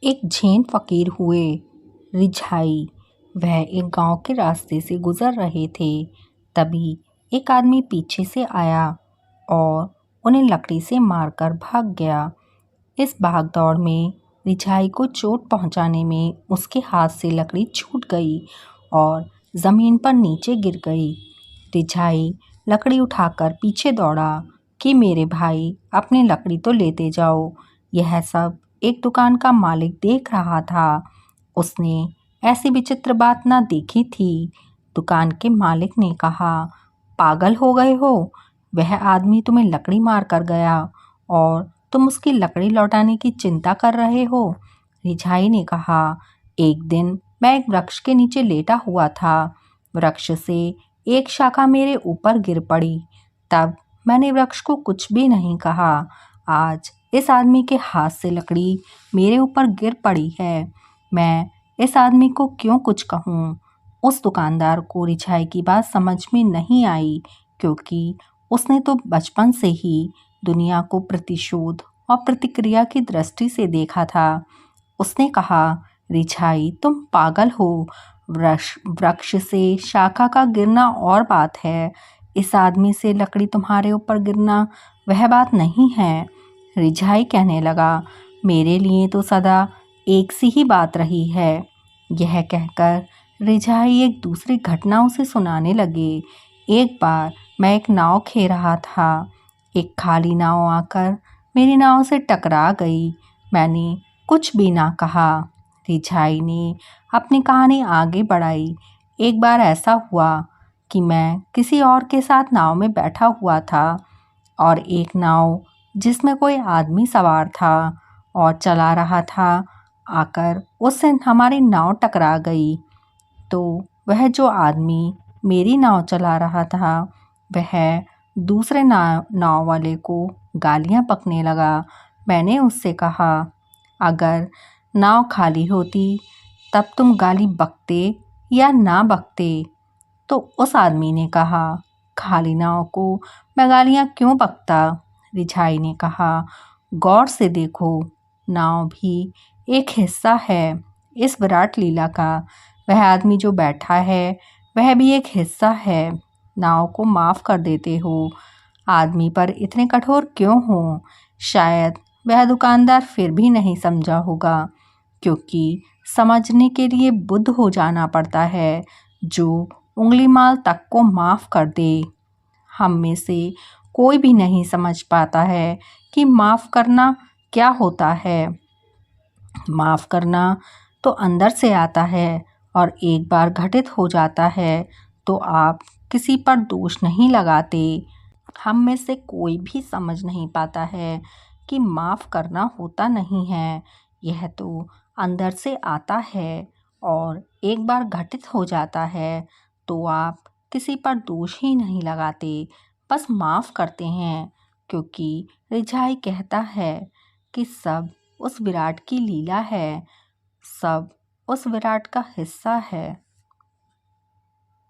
एक जैन फकीर हुए रिझाई। वह एक गांव के रास्ते से गुजर रहे थे। तभी एक आदमी पीछे से आया और उन्हें लकड़ी से मारकर भाग गया। इस भागदौड़ में रिझाई को चोट पहुंचाने में उसके हाथ से लकड़ी छूट गई और ज़मीन पर नीचे गिर गई। रिझाई लकड़ी उठाकर पीछे दौड़ा कि मेरे भाई अपनी लकड़ी तो लेते जाओ। यह सब एक दुकान का मालिक देख रहा था। उसने ऐसी विचित्र बात ना देखी थी। दुकान के मालिक ने कहा, पागल हो गए हो? वह आदमी तुम्हें लकड़ी मार कर गया और तुम उसकी लकड़ी लौटाने की चिंता कर रहे हो। रिझाई ने कहा, एक दिन मैं एक वृक्ष के नीचे लेटा हुआ था। वृक्ष से एक शाखा मेरे ऊपर गिर पड़ी। तब मैंने वृक्ष को कुछ भी नहीं कहा। आज इस आदमी के हाथ से लकड़ी मेरे ऊपर गिर पड़ी है। मैं इस आदमी को क्यों कुछ कहूँ? उस दुकानदार को रिझाई की बात समझ में नहीं आई, क्योंकि उसने तो बचपन से ही दुनिया को प्रतिशोध और प्रतिक्रिया की दृष्टि से देखा था। उसने कहा, रिझाई तुम पागल हो। वृक्ष से शाखा का गिरना और बात है, इस आदमी से लकड़ी तुम्हारे ऊपर गिरना वह बात नहीं है। रिझाई कहने लगा, मेरे लिए तो सदा एक सी ही बात रही है। यह कहकर रिझाई एक दूसरी घटना उसे सुनाने लगे। एक बार मैं एक नाव खे रहा था। एक खाली नाव आकर मेरी नाव से टकरा गई। मैंने कुछ भी ना कहा। रिझाई ने अपनी कहानी आगे बढ़ाई। एक बार ऐसा हुआ कि मैं किसी और के साथ नाव में बैठा हुआ था और एक नाव जिसमें कोई आदमी सवार था और चला रहा था, आकर उससे हमारी नाव टकरा गई। तो वह जो आदमी मेरी नाव चला रहा था, वह दूसरे नाव वाले को गालियां बकने लगा। मैंने उससे कहा, अगर नाव खाली होती तब तुम गाली बकते या ना बकते? तो उस आदमी ने कहा, खाली नाव को मैं गालियां क्यों बकता? रिझाई ने कहा, गौर से देखो, नाव भी एक हिस्सा है इस विराट लीला का। वह आदमी जो बैठा है वह भी एक हिस्सा है। नाव को माफ़ कर देते हो, आदमी पर इतने कठोर क्यों हो? शायद वह दुकानदार फिर भी नहीं समझा होगा, क्योंकि समझने के लिए बुद्ध हो जाना पड़ता है जो उंगली माल तक को माफ़ कर दे। हम में से कोई भी नहीं समझ पाता है कि माफ़ करना क्या होता है। माफ़ करना तो अंदर से आता है और एक बार घटित हो जाता है तो आप किसी पर दोष नहीं लगाते। हम में से कोई भी समझ नहीं पाता है कि माफ़ करना होता नहीं है। यह तो अंदर से आता है और एक बार घटित हो जाता है तो आप किसी पर दोष ही नहीं लगाते, बस माफ़ करते हैं, क्योंकि रिझाई कहता है कि सब उस विराट की लीला है, सब उस विराट का हिस्सा है।